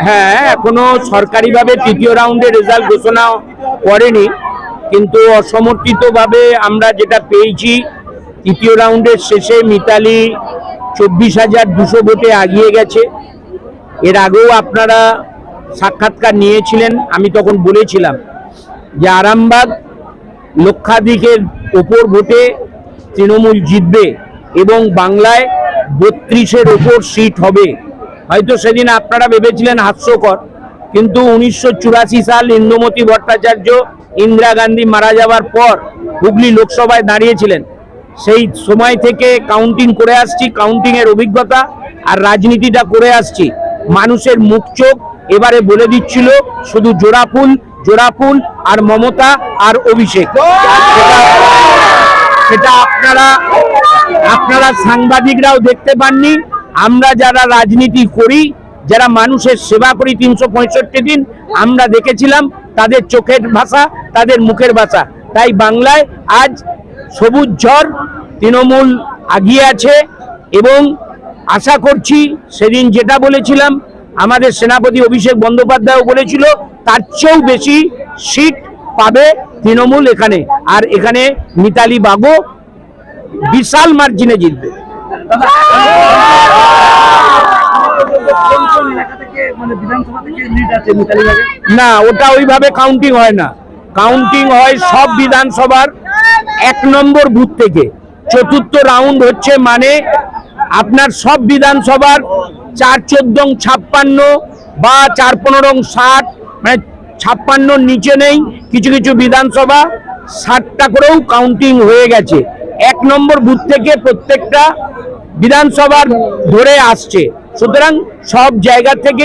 হ্যাঁ, এখনো সরকারিভাবে তৃতীয় রাউন্ডের রেজাল্ট ঘোষণা করেনি, কিন্তু অসমর্থিতভাবে আমরা যেটা পেয়েছি তৃতীয় রাউন্ডের শেষে মিতালি 24,200 ভোটে এগিয়ে গেছে। এর আগেও আপনারা সাক্ষাৎকার নিয়েছিলেন, আমি তখন বলেছিলাম যে আরামবাগ লক্ষাধিকের ওপর ভোটে তৃণমূল জিতবে এবং বাংলায় 32-এর ওপর সিট হবে। হয়তো সেদিন আপনারা ভেবেছিলেন হাস্যকর, কিন্তু 1984 সাল ইন্দুমতি ভট্টাচার্য ইন্দিরা গান্ধী মারা যাওয়ার পর হুগলি লোকসভায় দাঁড়িয়েছিলেন। সেই সময় থেকে কাউন্টিং করে আসছি, কাউন্টিংয়ের অভিজ্ঞতা আর রাজনীতিটা করে আসছি। মানুষের মুখ চোখ এবারে বলে দিচ্ছিল শুধু জোড়াফুল আর মমতা আর অভিষেক। সেটা আপনারা সাংবাদিকরাও দেখতে পাননি। আমরা যারা রাজনীতি করি, যারা মানুষের সেবা করি 365 দিন, আমরা দেখেছিলাম তাদের চোখের ভাষা, তাদের মুখের ভাষা। তাই বাংলায় আজ সবুজ ঝড়, তৃণমূল এগিয়ে আছে এবং আশা করছি সেদিন যেটা বলেছিলাম আমাদের সেনাপতি অভিষেক বন্দ্যোপাধ্যায়ও বলেছিল তার চেয়েও বেশি সিট পাবে তৃণমূল এখানে। আর এখানে মিতালি বাগও বিশাল মার্জিনে জিতবে। না, ওটা ওইভাবে কাউন্টিং হয় না। কাউন্টিং হয় সব বিধানসভার 1 নম্বর বুথ থেকে। চতুর্থ রাউন্ড হচ্ছে মানে আপনার সব বিধানসভার 4-14 56 বা 4-15 60, মানে 56 নিচে নেই। কিছু কিছু বিধানসভা 60টা করেও কাউন্টিং হয়ে গেছে। 1 নম্বর বুথ থেকে প্রত্যেকটা বিধানসভার ধরে আসছে। সুতরাং সব জায়গা থেকে